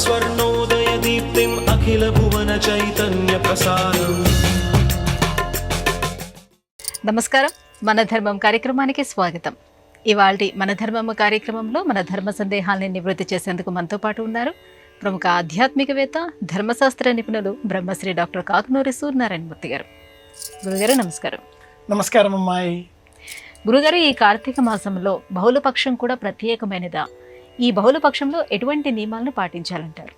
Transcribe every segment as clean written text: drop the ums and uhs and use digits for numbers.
స్వర్ణోదయదీప్తిం అఖిల భువన చైతన్య ప్రసారం. నమస్కారం, మన ధర్మం కార్యక్రమానికి స్వాగతం. ఇవాల్టి మన ధర్మం కార్యక్రమంలో మన ధర్మ సందేహాల్ని నివృత్తి చేసేందుకు మనతో పాటు ఉన్నారు ప్రముఖ ఆధ్యాత్మికవేత్త, ధర్మశాస్త్ర నిపుణులు బ్రహ్మశ్రీ డాక్టర్ కాకునూరి సూర్యనారాయణమూర్తి గారు. గురుగారు నమస్కారం. నమస్కారం అమ్మాయి. గురుగారు, ఈ కార్తీక మాసంలో బహుళపక్షం కూడా ప్రత్యేకమైనదా? ఈ బహుళపక్షంలో ఎటువంటి నియమాలను పాటించాలంటారు?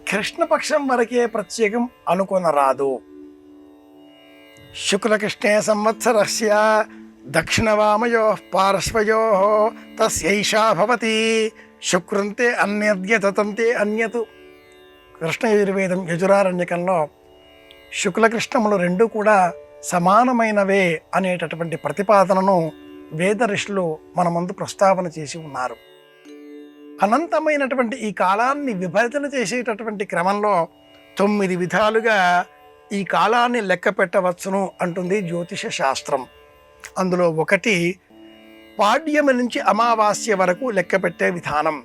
కృష్ణపక్షం వరకే ప్రత్యేకం అనుకొనరాదు. శుక్లకృష్ణే సంవత్సరస్య దక్షిణవామయో పార్శ్వయో తస్యైషా భవతి శుక్రంతే అన్యద్య తతంతే అన్యత్. కృష్ణ యజుర్వేదం యజురారణ్యకంలో శుక్లకృష్ణములు రెండు కూడా సమానమైనవే అనేటటువంటి ప్రతిపాదనను వేద ఋషులు మన ముందు ప్రస్తావన చేసి ఉన్నారు. అనంతమైనటువంటి ఈ కాలాన్ని విభజన చేసేటటువంటి క్రమంలో 9 విధాలుగా ఈ కాలాన్ని లెక్క పెట్టవచ్చును అంటుంది జ్యోతిష శాస్త్రం. అందులో ఒకటి పాడ్యమి నుంచి అమావాస్య వరకు లెక్క పెట్టే విధానం.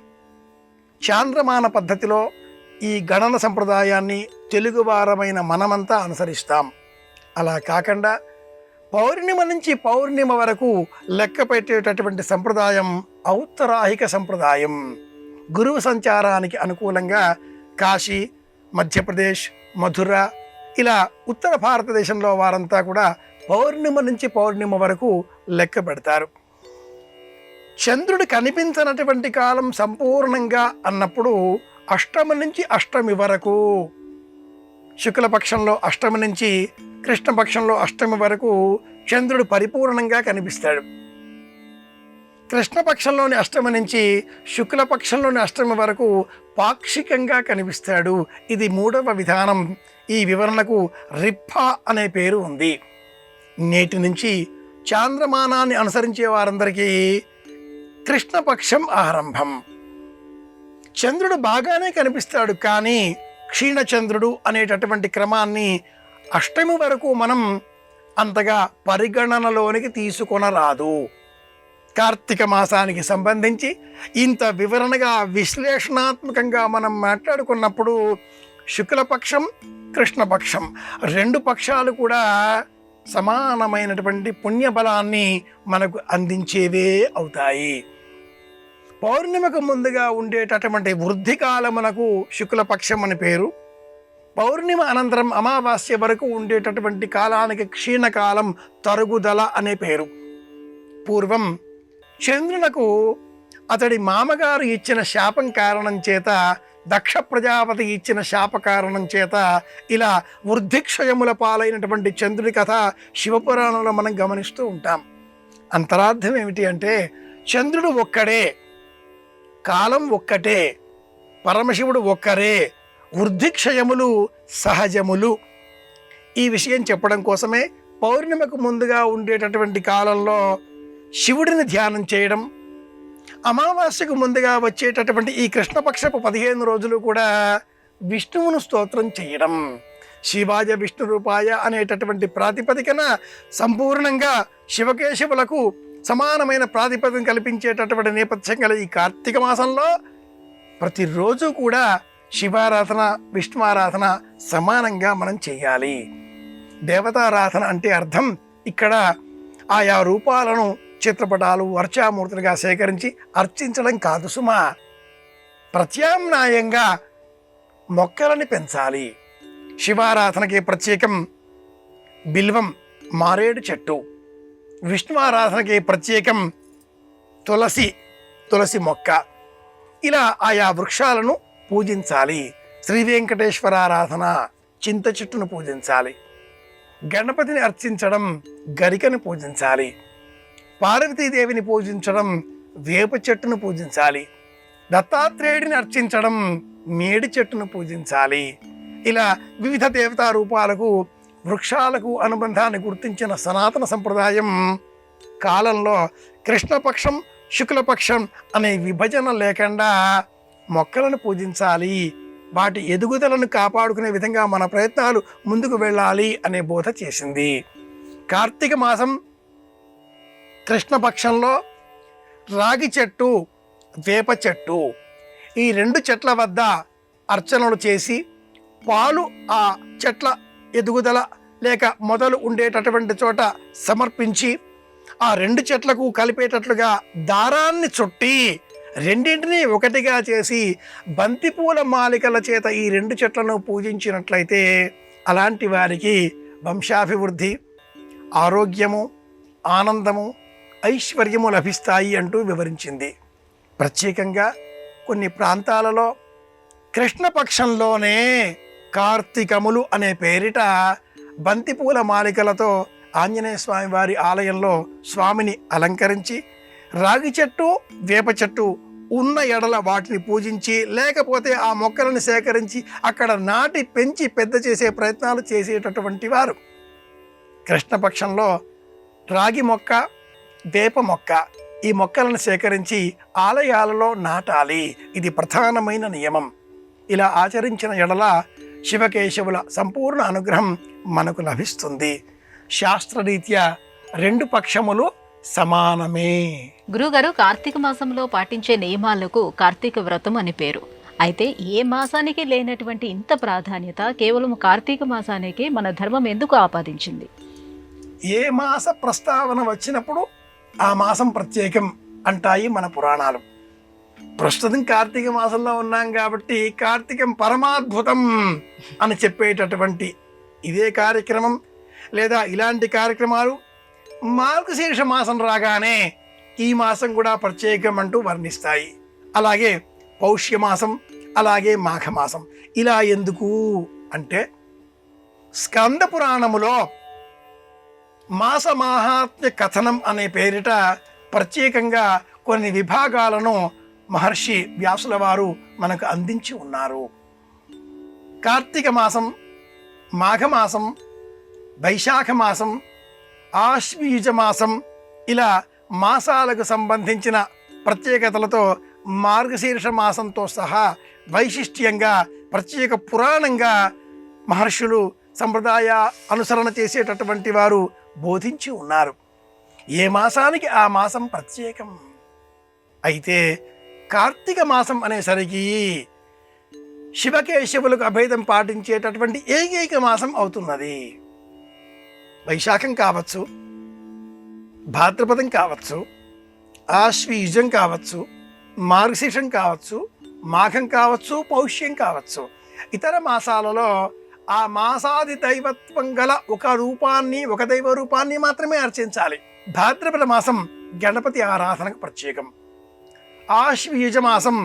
చాంద్రమాన పద్ధతిలో ఈ గణన సంప్రదాయాన్ని తెలుగువారమైన మనమంతా అనుసరిస్తాం. అలా కాకుండా పౌర్ణిమ నుంచి పౌర్ణిమ వరకు లెక్క పెట్టేటటువంటి సంప్రదాయం ఔత్తరాహిక సంప్రదాయం. గురువు సంచారానికి అనుకూలంగా కాశీ, మధ్యప్రదేశ్, మధుర ఇలా ఉత్తర భారతదేశంలో వారంతా కూడా పౌర్ణిమ నుంచి పౌర్ణిమ వరకు లెక్క పెడతారు. చంద్రుడు కనిపించనటువంటి కాలం సంపూర్ణంగా అన్నప్పుడు అష్టమి నుంచి అష్టమి వరకు, శుక్లపక్షంలో అష్టమి నుంచి కృష్ణపక్షంలో అష్టమి వరకు చంద్రుడు పరిపూర్ణంగా కనిపిస్తాడు. కృష్ణపక్షంలోని అష్టమి నుంచి శుక్లపక్షంలోని అష్టమి వరకు పాక్షికంగా కనిపిస్తాడు. ఇది 3వ విధానం. ఈ వివరణకు రిప్పా అనే పేరు ఉంది. నేటి నుంచి చాంద్రమానాన్ని అనుసరించే వారందరికీ కృష్ణపక్షం ఆరంభం. చంద్రుడు బాగానే కనిపిస్తాడు, కానీ క్షీణచంద్రుడు అనేటటువంటి క్రమాన్ని అష్టమి వరకు మనం అంతగా పరిగణనలోనికి తీసుకొనరాదు. కార్తీక మాసానికి సంబంధించి ఇంత వివరణగా విశ్లేషణాత్మకంగా మనం మాట్లాడుకున్నప్పుడు శుక్లపక్షం, కృష్ణపక్షం 2 పక్షాలు కూడా సమానమైనటువంటి పుణ్యబలాన్ని మనకు అందించేవే అవుతాయి. పౌర్ణిమకు ముందుగా ఉండేటటువంటి వృద్ధికాలమునకు శుక్లపక్షం అని పేరు. పౌర్ణిమ అనంతరం అమావాస్య వరకు ఉండేటటువంటి కాలానికి క్షీణకాలం, తరుగుదల అనే పేరు. పూర్వం చంద్రునకు అతడి మామగారు ఇచ్చిన శాపం కారణం చేత, దక్ష ప్రజాపతి ఇచ్చిన శాప కారణం చేత ఇలా వృద్ధిక్షయముల పాలైనటువంటి చంద్రుడి కథ శివపురాణంలో మనం గమనిస్తూ ఉంటాం. అంతరార్థం ఏమిటి అంటే, చంద్రుడు ఒక్కడే, కాలం ఒక్కటే, పరమశివుడు ఒక్కరే, వృద్ధిక్షయములు సహజములు. ఈ విషయం చెప్పడం కోసమే పౌర్ణిమకు ముందుగా ఉండేటటువంటి కాలంలో శివుడిని ధ్యానం చేయడం, అమావాస్యకు ముందుగా వచ్చేటటువంటి ఈ కృష్ణపక్షపు 15 రోజులు కూడా విష్ణువును స్తోత్రం చేయడం. శివాయ విష్ణు రూపాయ అనేటటువంటి ప్రాతిపదికన సంపూర్ణంగా శివకేశవులకు సమానమైన ప్రాతిపదికను కల్పించేటటువంటి నేపథ్యం గల ఈ కార్తీక మాసంలో ప్రతిరోజు కూడా శివారాధన, విష్ణువారాధన సమానంగా మనం చేయాలి. దేవతారాధన అంటే అర్థం ఇక్కడ ఆయా రూపాలను చిత్రపటాలు, వర్చామూర్తులుగా సేకరించి అర్చించడం కాదు సుమా. ప్రత్యామ్నాయంగా మొక్కలని పెంచాలి. శివారాధనకి ప్రత్యేకం బిల్వం, మారేడు చెట్టు. విష్ణువారాధనకి ప్రత్యేకం తులసి మొక్క. ఇలా ఆయా వృక్షాలను పూజించాలి. శ్రీ వెంకటేశ్వర ఆరాధన చింత చెట్టును పూజించాలి. గణపతిని అర్చించడం గరికను పూజించాలి. పార్వతీదేవిని పూజించడం వేప చెట్టును పూజించాలి. దత్తాత్రేయుడిని అర్చించడం మేడి చెట్టును పూజించాలి. ఇలా వివిధ దేవతా రూపాలకు, వృక్షాలకు అనుబంధాన్ని గుర్తించిన సనాతన సంప్రదాయం కాలంలో కృష్ణపక్షం, శుక్లపక్షం అనే విభజన లేకుండా మొక్కలను పూజించాలి. వాటి ఎదుగుదలను కాపాడుకునే విధంగా మన ప్రయత్నాలు ముందుకు వెళ్ళాలి అనే బోధ చేసింది. కార్తీక మాసం కృష్ణపక్షంలో రాగి చెట్టు, వేప చెట్టు ఈ 2 చెట్ల వద్ద అర్చనలు చేసి పాలు ఆ చెట్ల ఎదుగుదల లేక మొదలు ఉండేటటువంటి చోట సమర్పించి ఆ 2 చెట్లకు కలిపేటట్లుగా దారాన్ని చుట్టి రెండింటినీ ఒకటిగా చేసి బంతిపూల మాలికల చేత ఈ 2 చెట్లను పూజించినట్లయితే అలాంటి వారికి వంశాభివృద్ధి, ఆరోగ్యము, ఆనందము, ఐశ్వర్యము లభిస్తాయి అంటూ వివరించింది. ప్రత్యేకంగా కొన్ని ప్రాంతాలలో కృష్ణపక్షంలోనే కార్తీకములు అనే పేరిట బంతిపూల మాలికలతో ఆంజనేయ స్వామి వారి ఆలయంలో స్వామిని అలంకరించి రాగి చెట్టు, వేప చెట్టు ఉన్న ఎడల వాటిని పూజించి, లేకపోతే ఆ మొక్కలను సేకరించి అక్కడ నాటి పెంచి పెద్ద చేసే ప్రయత్నాలు చేసేటటువంటి వారు కృష్ణపక్షంలో రాగి మొక్క, వేప మొక్క ఈ మొక్కలను సేకరించి ఆలయాలలో నాటాలి. ఇది ప్రధానమైన నియమం. ఇలా ఆచరించిన ఎడల శివకేశవుల సంపూర్ణ అనుగ్రహం మనకు లభిస్తుంది. శాస్త్రరీత్యా 2 పక్షములు సమానమే. గురుగారు, కార్తీక మాసంలో పాటించే నియమాలకు కార్తీక వ్రతం అని పేరు. అయితే ఏ మాసానికి లేనటువంటి ఇంత ప్రాధాన్యత కేవలం కార్తీక మాసానికి మన ధర్మం ఎందుకు ఆపాదించింది? ఏ మాస ప్రస్తావన వచ్చినప్పుడు ఆ మాసం ప్రత్యేకం అంటాయి మన పురాణాలు. ప్రస్తుతం కార్తీక మాసంలో ఉన్నాం కాబట్టి కార్తీకం పరమాద్భుతం అని చెప్పేటటువంటి ఇదే కార్యక్రమం లేదా ఇలాంటి కార్యక్రమాలు మార్గశీర్ష మాసం రాగానే ఈ మాసం కూడా ప్రత్యేకం అంటూ వర్ణిస్తాయి. అలాగే పౌష్యమాసం, అలాగే మాఘమాసం. ఇలా ఎందుకు అంటే స్కంద పురాణములో మాస మాహాత్మ్య కథనం అనే పేరిట ప్రత్యేకంగా కొన్ని విభాగాలను మహర్షి వ్యాసుల వారు మనకు అందించి ఉన్నారు. కార్తీక మాసం, మాఘమాసం, వైశాఖ మాసం, ఆశ్వీజ మాసం ఇలా మాసాలకు సంబంధించిన ప్రత్యేకతలతో మార్గశీర్ష మాసంతో సహా వైశిష్ట్యంగా ప్రత్యేక పురాణంగా మహర్షులు సంప్రదాయ అనుసరణ చేసేటటువంటి వారు బోధించి ఉన్నారు. ఏ మాసానికి ఆ మాసం ప్రత్యేకం. అయితే కార్తీక మాసం అనేసరికి శివకేశవులకు అభేదం పాటించేటటువంటి ఏకైక మాసం అవుతున్నది. వైశాఖం కావచ్చు, భాద్రపదం కావచ్చు, ఆశ్వీజం కావచ్చు, మార్గశీర్షం కావచ్చు, మాఘం కావచ్చు, పౌష్యం కావచ్చు. ఇతర మాసాలలో ఆ మాసాది దైవత్వం గల ఒక రూపాన్ని, ఒక దైవ రూపాన్ని మాత్రమే అర్చించాలి. భాద్రపద మాసం గణపతి ఆరాధనకు ప్రత్యేకం. ఆశ్వీజ మాసం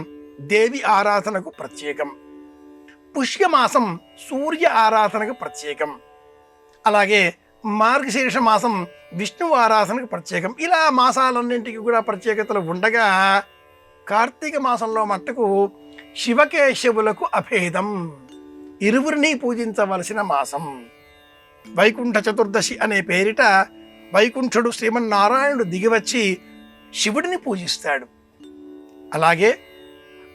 దేవి ఆరాధనకు ప్రత్యేకం. పుష్యమాసం సూర్య ఆరాధనకు ప్రత్యేకం. అలాగే మార్గశీర్ష మాసం విష్ణువు ఆరాధనకు ప్రత్యేకం. ఇలా మాసాలన్నింటికి కూడా ప్రత్యేకతలు ఉండగా కార్తీక మాసంలో మట్టుకు శివకేశవులకు అభేదం, ఇరువురిని పూజించవలసిన మాసం. వైకుంఠ చతుర్దశి అనే పేరిట వైకుంఠుడు శ్రీమన్నారాయణుడు దిగివచ్చి శివుడిని పూజిస్తాడు. అలాగే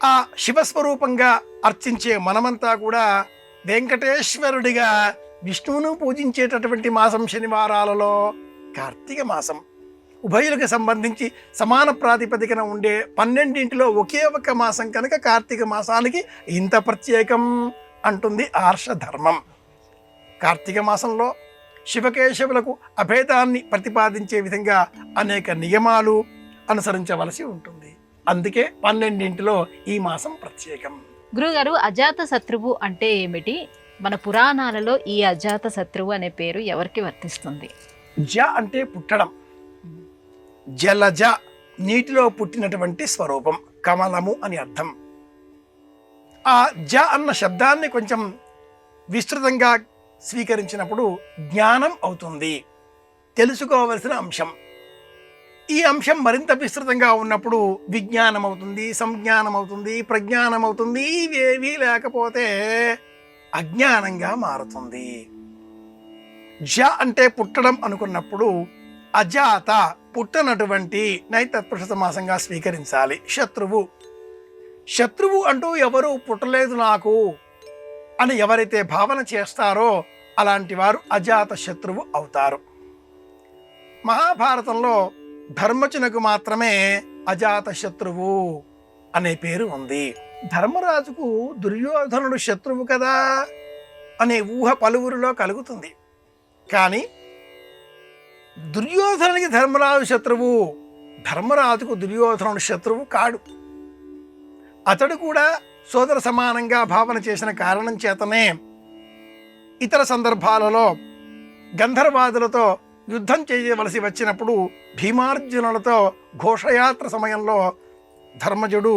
ఆ శివస్వరూపంగా అర్చించే మనమంతా కూడా వెంకటేశ్వరుడిగా విష్ణువును పూజించేటటువంటి మాసం శనివారాలలో కార్తీక మాసం. ఉభయులకు సంబంధించి సమాన ప్రాతిపదికన ఉండే 12 ఒకే ఒక మాసం కనుక కార్తీక మాసానికి ఇంత ప్రత్యేకం అంటుంది ఆర్షధర్మం. కార్తీక మాసంలో శివకేశవులకు అభేదాన్ని ప్రతిపాదించే విధంగా అనేక నియమాలు అనుసరించవలసి ఉంటుంది. అందుకే 12 ఈ మాసం ప్రత్యేకం. గురుగారు, అజాత శత్రువు అంటే ఏమిటి? మన పురాణాలలో ఈ అజాత శత్రువు అనే పేరు ఎవరికి వర్తిస్తుంది? జ అంటే పుట్టడం, జలజ నీటిలో పుట్టినటువంటి స్వరూపం, కమలము అని అర్థం. ఆ జ అన్న శబ్దాన్ని కొంచెం విస్తృతంగా స్వీకరించినప్పుడు జ్ఞానం అవుతుంది, తెలుసుకోవలసిన అంశం. ఈ అంశం మరింత విస్తృతంగా ఉన్నప్పుడు విజ్ఞానం అవుతుంది, సంజ్ఞానం అవుతుంది, ప్రజ్ఞానం అవుతుంది. ఇవేవీ లేకపోతే అజ్ఞానంగా మారుతుంది. జ అంటే పుట్టడం అనుకున్నప్పుడు అజాత పుట్టనటువంటి నైతత్పురుష సమాసంగా స్వీకరించాలి. శత్రువు, శత్రువు అంటూ ఎవరు పుట్టలేదు నాకు అని ఎవరైతే భావన చేస్తారో అలాంటి వారు అజాత శత్రువు అవుతారు. మహాభారతంలో ధర్మజునకు మాత్రమే అజాత శత్రువు అనే పేరు ఉంది. ధర్మరాజుకు దుర్యోధనుడు శత్రువు కదా అనే ఊహ పలువురిలో కలుగుతుంది. కానీ దుర్యోధనునికి ధర్మరాజు శత్రువు, ధర్మరాజుకు దుర్యోధనుడు శత్రువు కాడు. అతడు కూడా సోదర సమానంగా భావన చేసిన కారణం చేతనే ఇతర సందర్భాలలో గంధర్వాదులతో యుద్ధం చేయవలసి వచ్చినప్పుడు భీమార్జునులతో ఘోషయాత్ర సమయంలో ధర్మజుడు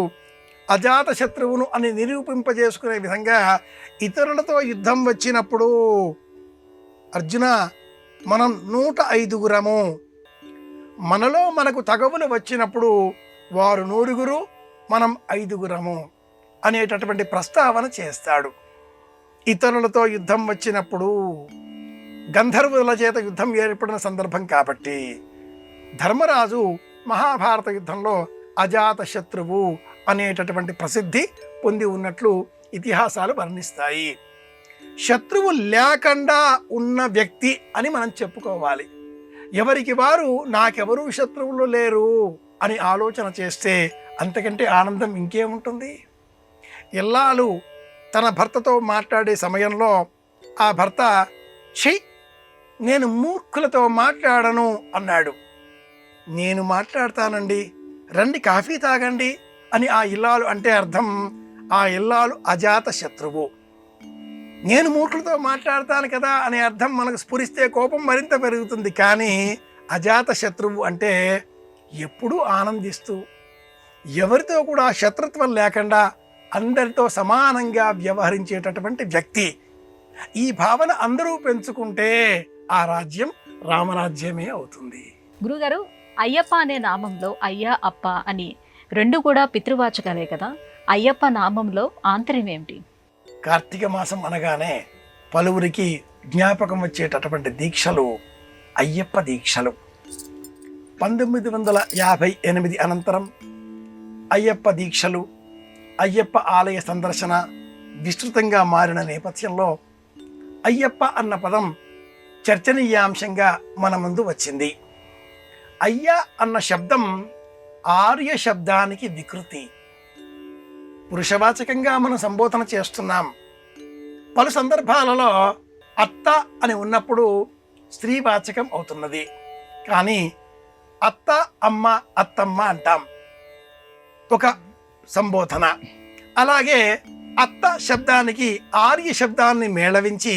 అజాత శత్రువును అని నిరూపింపజేసుకునే విధంగా ఇతరులతో యుద్ధం వచ్చినప్పుడు, అర్జున మనం 105 మనలో మనకు తగవులు వచ్చినప్పుడు వారు 100 మనం 5 అనేటటువంటి ప్రస్తావన చేస్తాడు. ఇతరులతో యుద్ధం వచ్చినప్పుడు గంధర్వుల చేత యుద్ధం ఏర్పడిన సందర్భం కాబట్టి ధర్మరాజు మహాభారత యుద్ధంలో అజాత శత్రువు అనేటటువంటి ప్రసిద్ధి పొంది ఉన్నట్లు ఇతిహాసాలు వర్ణిస్తాయి. శత్రువు లేకుండా ఉన్న వ్యక్తి అని మనం చెప్పుకోవాలి. ఎవరికి వారు నాకెవరూ శత్రువులు లేరు అని ఆలోచన చేస్తే అంతకంటే ఆనందం ఇంకేముంటుంది. ఇల్లాలు తన భర్తతో మాట్లాడే సమయంలో ఆ భర్త ఛీ నేను మూర్ఖులతో మాట్లాడను అన్నాడు. నేను మాట్లాడతానండి, రండి కాఫీ తాగండి అని ఆ ఇల్లాలు అంటే అర్థం ఆ ఇల్లాలు అజాత శత్రువు. నేను మూర్ఖులతో మాట్లాడతాను కదా అనే అర్థం మనకు స్ఫురిస్తే కోపం మరింత పెరుగుతుంది. కానీ అజాత శత్రువు అంటే ఎప్పుడూ ఆనందిస్తూ ఎవరితో కూడా శత్రుత్వం లేకుండా అందరితో సమానంగా వ్యవహరించేటటువంటి వ్యక్తి. ఈ భావన అందరూ పెంచుకుంటే ఆ రాజ్యం రామరాజ్యమే అవుతుంది. గురుగారు, అయ్యప్ప అనే నామంలో అయ్య అప్ప అని 2 కూడా పితృవాచకాలే కదా. అయ్యప్ప నామంలో ఆంతర్యం ఏమిటి? కార్తీక మాసం అనగానే పలువురికి జ్ఞాపకం వచ్చేటటువంటి దీక్షలు అయ్యప్ప దీక్షలు. 1958 అనంతరం అయ్యప్ప దీక్షలు, అయ్యప్ప ఆలయ సందర్శన విస్తృతంగా మారిన నేపథ్యంలో అయ్యప్ప అన్న పదం చర్చనీయాంశంగా మన ముందు వచ్చింది. అయ్య అన్న శబ్దం ఆర్య శబ్దానికి వికృతి. పురుషవాచకంగా మనం సంబోధన చేస్తున్నాం. పలు సందర్భాలలో అత్త అని ఉన్నప్పుడు స్త్రీవాచకం అవుతున్నది. కానీ అత్త, అమ్మ, అత్తమ్మ అంటాం ఒక సంబోధన. అలాగే అత్త శబ్దానికి ఆర్య శబ్దాన్ని మేళవించి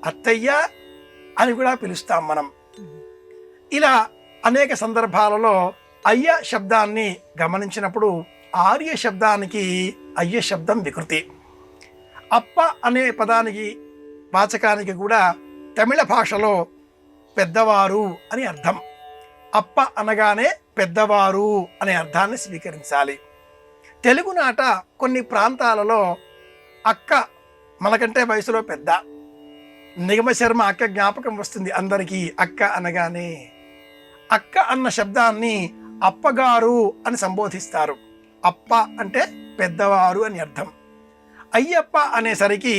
అత్తయ్య అని కూడా పిలుస్తాం మనం. ఇలా అనేక సందర్భాలలో అయ్య శబ్దాన్ని గమనించినప్పుడు ఆర్య శబ్దానికి అయ్య శబ్దం వికృతి. అప్ప అనే పదానికి వాచకానికి కూడా తమిళ భాషలో పెద్దవారు అని అర్థం. అప్ప అనగానే పెద్దవారు అనే అర్థాన్ని స్వీకరించాలి. తెలుగునాట కొన్ని ప్రాంతాలలో అక్క మనకంటే వయసులో పెద్ద. నిగమ శర్మ అక్క జ్ఞాపకం వస్తుంది అందరికీ. అక్క అనగానే అక్క అన్న శబ్దాన్ని అప్పగారు అని సంబోధిస్తారు. అప్ప అంటే పెద్దవారు అని అర్థం. అయ్యప్ప అనేసరికి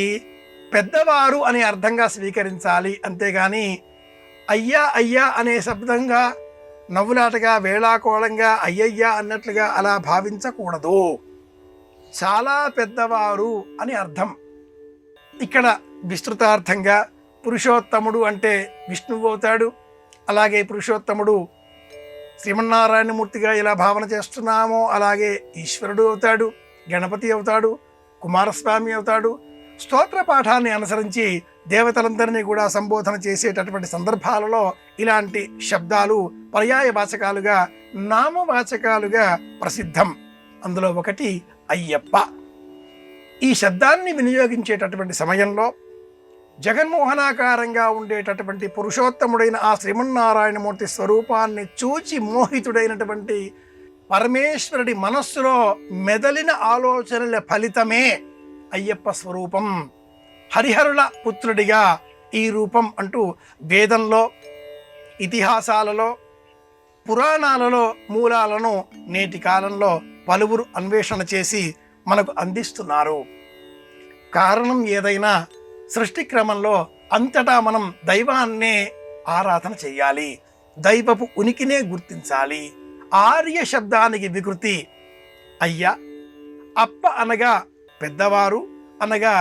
పెద్దవారు అనే అర్థంగా స్వీకరించాలి. అంతేగాని అయ్యా అయ్యా అనే శబ్దంగా నవ్వులాటగా వేళాకోళంగా అయ్యయ్యా అన్నట్లుగా అలా భావించకూడదు. చాలా పెద్దవారు అని అర్థం. ఇక్కడ విస్తృతార్థంగా పురుషోత్తముడు అంటే విష్ణువు అవుతాడు. అలాగే పురుషోత్తముడు శ్రీమన్నారాయణమూర్తిగా ఇలా భావన చేస్తున్నామో అలాగే ఈశ్వరుడు అవుతాడు, గణపతి అవుతాడు, కుమారస్వామి అవుతాడు. స్తోత్ర పాఠాన్ని అనుసరించి దేవతలందరినీ కూడా సంబోధన చేసేటటువంటి సందర్భాలలో ఇలాంటి శబ్దాలు పర్యాయవాచకాలుగా, నామవాచకాలుగా ప్రసిద్ధం. అందులో ఒకటి అయ్యప్ప. ఈ శబ్దాన్ని వినియోగించేటటువంటి సమయంలో జగన్మోహనాకారంగా ఉండేటటువంటి పురుషోత్తముడైన ఆ శ్రీమన్నారాయణమూర్తి స్వరూపాన్ని చూచి మోహితుడైనటువంటి పరమేశ్వరుడి మనస్సులో మెదలిన ఆలోచనల ఫలితమే అయ్యప్ప స్వరూపం. హరిహరుల పుత్రుడిగా ఈ రూపం అంటూ వేదంలో, ఇతిహాసాలలో, పురాణాలలో మూలాలను నేటి కాలంలో పలువురు అన్వేషణ చేసి మనకు అందిస్తున్నారు. కారణం ఏదైనా సృష్టి క్రమంలో అంతటా మనం దైవాన్నే ఆరాధన చెయ్యాలి, దైవపు ఉనికినే గుర్తించాలి. ఆర్య శబ్దానికి వికృతి అయ్య. అప్ప అనగా పెద్దవారు అనగా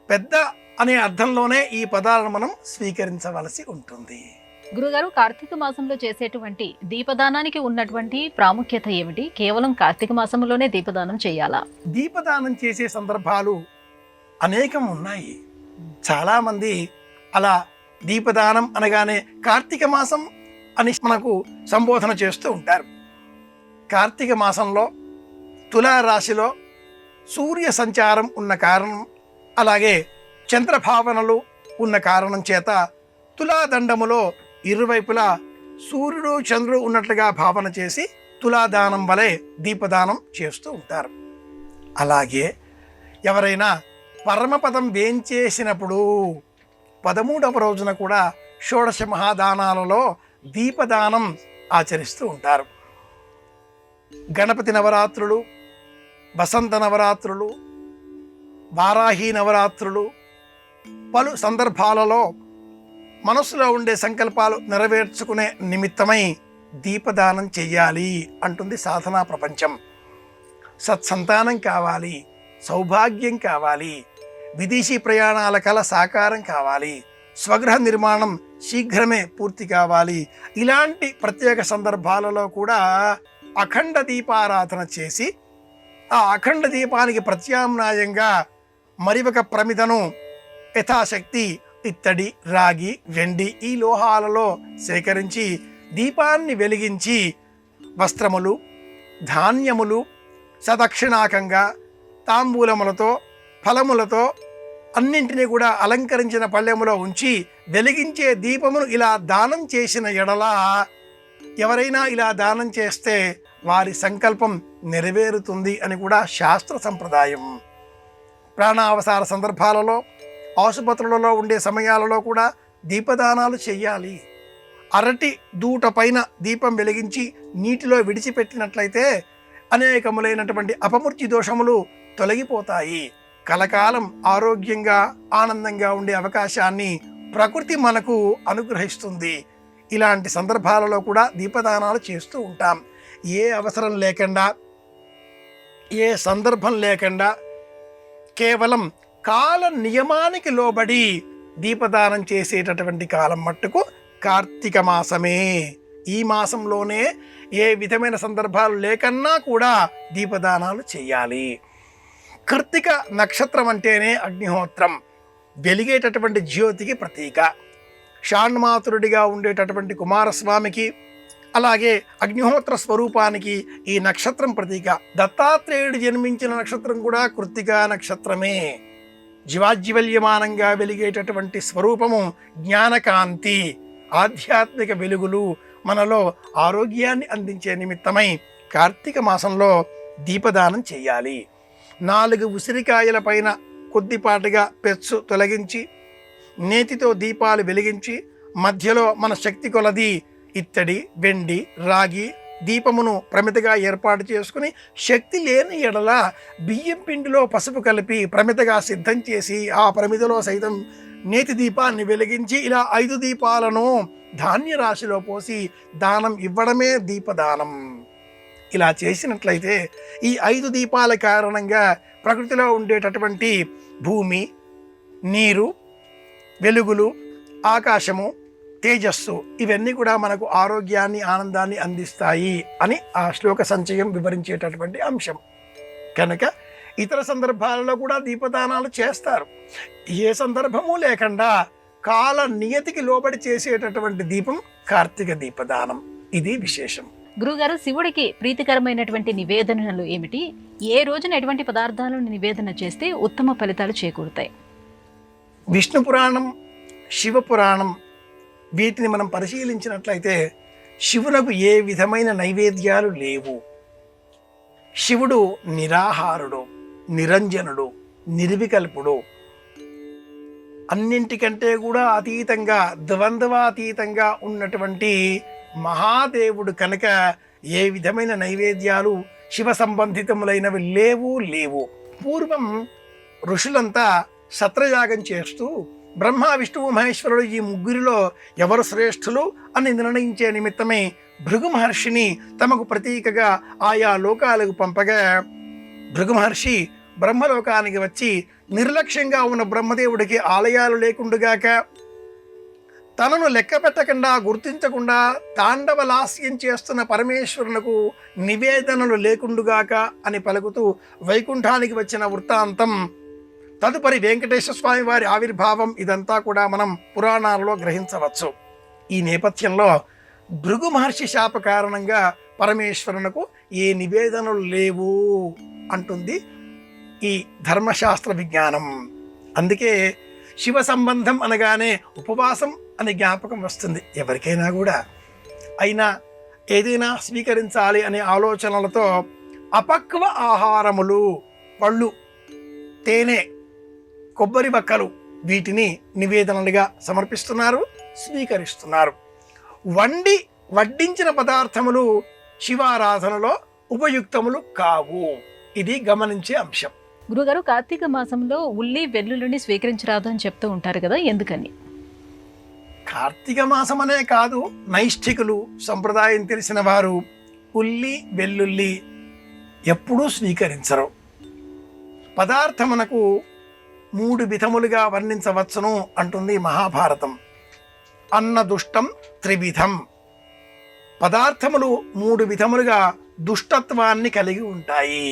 పెద్ద అనే అర్థంలోనే ఈ పదాలను మనం స్వీకరించవలసి ఉంటుంది. గురుగారు, కార్తీక మాసంలో చేసేటువంటి దీపదానానికి ఉన్నటువంటి ప్రాముఖ్యత ఏమిటి? కేవలం కార్తీక మాసంలోనే దీపదానం చేయాలా? దీపదానం చేసే సందర్భాలు అనేకం ఉన్నాయి. చాలామంది అలా దీపదానం అనగానే కార్తీక మాసం అని మనకు సంబోధన చేస్తూ ఉంటారు. కార్తీక మాసంలో తులారాశిలో సూర్య సంచారం ఉన్న కారణం, అలాగే చంద్రభావనలు ఉన్న కారణం చేత తులాదండములో ఇరువైపులా సూర్యుడు చంద్రుడు ఉన్నట్లుగా భావన చేసి తులాదానం వలె దీపదానం చేస్తూ ఉంటారు. అలాగే ఎవరైనా పరమపదం వేంచేసినప్పుడు 13వ రోజున కూడా షోడశ మహాదానాలలో దీపదానం ఆచరిస్తూ ఉంటారు. గణపతి నవరాత్రులు, వసంత నవరాత్రులు, వారాహి నవరాత్రులు, పలు సందర్భాలలో మనసులో ఉండే సంకల్పాలు నెరవేర్చుకునే నిమిత్తమై దీపదానం చెయ్యాలి అంటుంది సాధనా ప్రపంచం. సత్సంతానం కావాలి, సౌభాగ్యం కావాలి, విదేశీ ప్రయాణాల కల సాకారం కావాలి, స్వగృహ నిర్మాణం శీఘ్రమే పూర్తి కావాలి. ఇలాంటి ప్రత్యేక సందర్భాలలో కూడా అఖండ దీపారాధన చేసి ఆ అఖండ దీపానికి ప్రత్యామ్నాయంగా మరి ఒక ప్రమిదను యథాశక్తి ఇత్తడి, రాగి, వెండి ఈ లోహాలలో సేకరించి దీపాన్ని వెలిగించి వస్త్రములు, ధాన్యములు సదక్షిణాకంగా తాంబూలములతో, ఫలములతో అన్నింటినీ కూడా అలంకరించిన పళ్ళెములో ఉంచి వెలిగించే దీపమును ఇలా దానం చేసిన ఎడల, ఎవరైనా ఇలా దానం చేస్తే వారి సంకల్పం నెరవేరుతుంది అని కూడా శాస్త్ర సంప్రదాయం. ప్రాణావసాన సందర్భాలలో, ఆసుపత్రులలో ఉండే సమయాలలో కూడా దీపదానాలు చెయ్యాలి. అరటి దూట పైన దీపం వెలిగించి నీటిలో విడిచిపెట్టినట్లయితే అనేకములైనటువంటి అపమృత్యు దోషములు తొలగిపోతాయి. కలకాలం ఆరోగ్యంగా ఆనందంగా ఉండే అవకాశాన్ని ప్రకృతి మనకు అనుగ్రహిస్తుంది. ఇలాంటి సందర్భాలలో కూడా దీపదానాలు చేస్తూ ఉంటాం. ఏ అవసరం లేకుండా, ఏ సందర్భం లేకుండా కేవలం కాల నియమానికి లోబడి దీపదానం చేసేటటువంటి కాలం మట్టుకు కార్తీక మాసమే. ఈ మాసంలోనే ఏ విధమైన సందర్భాలు లేకన్నా కూడా దీపదానాలు చేయాలి. కృత్తిక నక్షత్రం అంటేనే అగ్నిహోత్రం, వెలిగేటటువంటి జ్యోతికి ప్రతీక. షాణ్మాతురుడిగా ఉండేటటువంటి కుమారస్వామికి, అలాగే అగ్నిహోత్ర స్వరూపానికి ఈ నక్షత్రం ప్రతీక. దత్తాత్రేయుడు జన్మించిన నక్షత్రం కూడా కృత్తికా నక్షత్రమే. జీవాజ్వల్యమానంగా వెలిగేటటువంటి స్వరూపము జ్ఞానకాంతి, ఆధ్యాత్మిక వెలుగులు మనలో ఆరోగ్యాన్ని అందించే నిమిత్తమై కార్తీక మాసంలో దీపదానం చేయాలి. 4 ఉసిరికాయల పైన కొద్దిపాటుగా పెచ్చు తొలగించి నేతితో దీపాలు వెలిగించి మధ్యలో మన శక్తి కొలది ఇత్తడి, వెండి, రాగి దీపమును ప్రమితగా ఏర్పాటు చేసుకుని, శక్తి లేని ఎడల బియ్యం పిండిలో పసుపు కలిపి ప్రమితగా సిద్ధం చేసి ఆ ప్రమిదలో సైతం నేతి దీపాన్ని వెలిగించి ఇలా 5 దీపాలను ధాన్య రాశిలో పోసి దానం ఇవ్వడమే దీపదానం. ఇలా చేసినట్లయితే ఈ 5 దీపాల కారణంగా ప్రకృతిలో ఉండేటటువంటి భూమి, నీరు, వెలుగులు, ఆకాశము, తేజస్సు ఇవన్నీ కూడా మనకు ఆరోగ్యాన్ని, ఆనందాన్ని అందిస్తాయి అని ఆ శ్లోక సంచయం వివరించేటటువంటి అంశం. కనుక ఇతర సందర్భాలలో కూడా దీపదానాలు చేస్తారు. ఏ సందర్భము లేకుండా కాల నియతికి లోబడి చేసేటటువంటి దీపం కార్తీక దీపదానం. ఇది విశేషం. గురుగారు, శివుడికి ప్రీతికరమైనటువంటి నివేదనలు ఏమిటి? ఏ రోజున ఎటువంటి పదార్థాలను నివేదన చేస్తే ఉత్తమ ఫలితాలు చేకూరుతాయి? విష్ణు పురాణం, శివపురాణం వీటిని మనం పరిశీలించినట్లయితే శివునకు ఏ విధమైన నైవేద్యాలు లేవు. శివుడు నిరాహారుడు, నిరంజనుడు, నిర్వికల్పుడు, అన్నింటికంటే కూడా అతీతంగా, ద్వంద్వాతీతంగా ఉన్నటువంటి మహాదేవుడు కనుక ఏ విధమైన నైవేద్యాలు శివ సంబంధితములైనవి లేవు. పూర్వం ఋషులంతా సత్రయాగం చేస్తూ బ్రహ్మ, విష్ణువు, మహేశ్వరుడు ఈ ముగ్గురిలో ఎవరు శ్రేష్ఠులు అని నిర్ణయించే నిమిత్తమే భృగు మహర్షిని తమకు ప్రతీకగా ఆయా లోకాలకు పంపగా భృగు మహర్షి బ్రహ్మలోకానికి వచ్చి నిర్లక్ష్యంగా ఉన్న బ్రహ్మదేవుడికి ఆలయాలు లేకుండుగాక, తనను లెక్క పెట్టకుండా గుర్తించకుండా తాండవలాస్యం చేస్తున్న పరమేశ్వరునకు నివేదనలు లేకుండుగాక అని పలుకుతూ వైకుంఠానికి వచ్చిన వృత్తాంతం, తదుపరి వెంకటేశ్వర స్వామి వారి ఆవిర్భావం, ఇదంతా కూడా మనం పురాణాలలో గ్రహించవచ్చు. ఈ నేపథ్యంలో భృగు మహర్షి శాప కారణంగా పరమేశ్వరునకు ఏ నివేదనలు లేవు అంటుంది ఈ ధర్మశాస్త్ర విజ్ఞానం. అందుకే శివ సంబంధం అనగానే ఉపవాసం అనే జ్ఞాపకం వస్తుంది ఎవరికైనా కూడా. అయినా ఏదైనా స్వీకరించాలి అనే ఆలోచనలతో అపక్వ ఆహారములు, పళ్ళు, తేనె, కొబ్బరి బక్కలు, వీటిని నివేదనలుగా సమర్పిస్తున్నారు, స్వీకరిస్తున్నారు. వడ్డించిన పదార్థములు శివారాధనలో ఉపయుక్తములు కావు. ఇది గమనించే అంశం. గురుగారు, కార్తీక మాసంలో ఉల్లి వెల్లుల్లిని స్వీకరించరాదు అని చెప్తూ ఉంటారు కదా, ఎందుకని? కార్తీక మాసం అనే కాదు, నైష్ఠికులు, సంప్రదాయం తెలిసిన వారు ఉల్లి వెల్లుల్లి ఎప్పుడూ స్వీకరించరు. పదార్థమునకు 3 విధములుగా వర్ణించవచ్చును అంటుంది మహాభారతం. అన్నదుష్టం త్రివిధం. పదార్థములు 3 విధములుగా దుష్టత్వాన్ని కలిగి ఉంటాయి.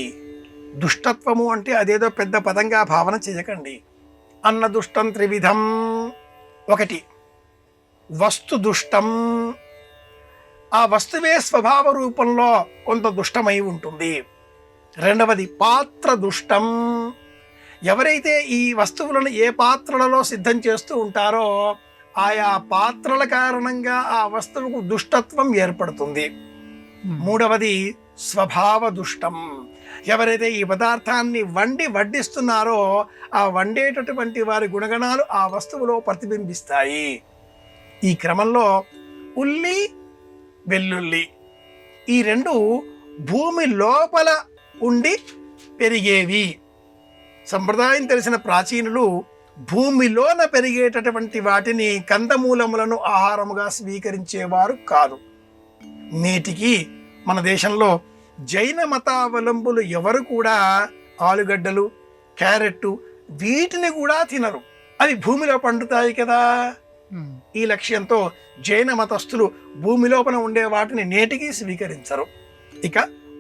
దుష్టత్వము అంటే అదేదో పెద్ద పదంగా భావన చేయకండి. అన్నదుష్టం త్రివిధం. 1 వస్తు దుష్టం. ఆ వస్తువే స్వభావ రూపంలో కొంత దుష్టమై ఉంటుంది. 2 పాత్ర దుష్టం. ఎవరైతే ఈ వస్తువులను ఏ పాత్రలలో సిద్ధం చేస్తూ ఉంటారో ఆయా పాత్రల కారణంగా ఆ వస్తువుకు దుష్టత్వం ఏర్పడుతుంది. 3 స్వభావ దుష్టం. ఎవరైతే ఈ పదార్థాన్ని వడ్డిస్తున్నారో ఆ వండేటటువంటి వారి గుణగణాలు ఆ వస్తువులో ప్రతిబింబిస్తాయి. ఈ క్రమంలో ఉల్లి వెల్లుల్లి ఈ 2 భూమి లోపల ఉండి పెరిగేవి. సంప్రదాయం తెలిసిన ప్రాచీనులు భూమిలోన పెరిగేటటువంటి వాటిని, కందమూలములను ఆహారముగా స్వీకరించేవారు కాదు. నేటికి మన దేశంలో జైన మతావలంబులు ఎవరు కూడా ఆలుగడ్డలు, క్యారెట్ వీటిని కూడా తినరు. అవి భూమిలో పండుతాయి కదా. ఈ లక్ష్యంతో జైన మతస్థులు భూమి లోపల ఉండే వాటిని నేటికి స్వీకరించరు. ఇక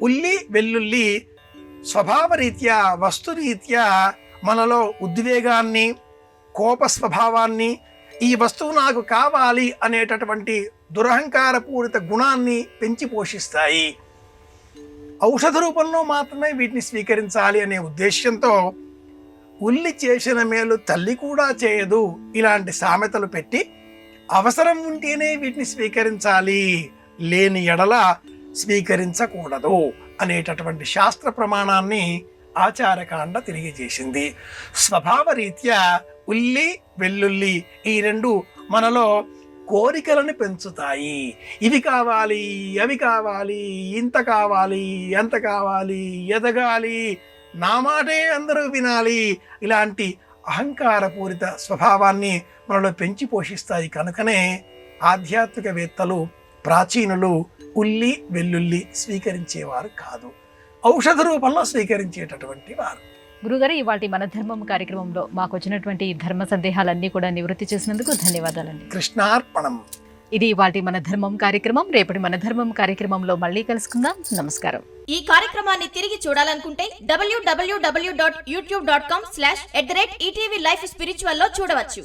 ఉల్లి వెల్లుల్లి స్వభావరీత్యా, వస్తురీత్యా మనలో ఉద్వేగాన్ని, కోప స్వభావాన్ని, ఈ వస్తువు నాకు కావాలి అనేటటువంటి దురహంకారపూరిత గుణాన్ని పెంచి పోషిస్తాయి. ఔషధ రూపంలో మాత్రమే వీటిని స్వీకరించాలి అనే ఉద్దేశ్యంతో ఉల్లి చేసిన మేలు తల్లి కూడా చేయదు ఇలాంటి సామెతలు పెట్టి అవసరం ఉంటేనే వీటిని స్వీకరించాలి, లేని ఎడల స్వీకరించకూడదు అనేటటువంటి శాస్త్ర ప్రమాణాన్ని ఆచారకాండ తెలియజేసింది. స్వభావరీత్యా ఉల్లి వెల్లుల్లి ఈ 2 మనలో కోరికలను పెంచుతాయి. ఇవి కావాలి, అవి కావాలి, ఇంత కావాలి, ఎంత కావాలి, ఎదగాలి, నా మాటే అందరూ వినాలి, ఇలాంటి అహంకారపూరిత స్వభావాన్ని మనలో పెంచి పోషిస్తాయి. కనుకనే ఆధ్యాత్మికవేత్తలు, ప్రాచీనులు ఉల్లి వెల్లుల్లి స్వీకరించేవారు కాదు, ఔషధ రూపంలో స్వీకరించేటటువంటి వారు. గురుగారు, ఇవాళ మన ధర్మం కార్యక్రమంలో మాకు వచ్చినటువంటి ధర్మ సందేహాలన్నీ కూడా నివృత్తి చేసినందుకు ధన్యవాదాలండి. కృష్ణార్పణం. ఇది ఇవాళ మన ధర్మం కార్యక్రమం. రేపటి మన ధర్మం కార్యక్రమంలో మళ్ళీ కలుసుకుందాం. నమస్కారం. ఈ కార్యక్రమాన్ని తిరిగి చూడాలనుకుంటే www.youtube.com/ETV Life Spiritual లో చూడవచ్చు.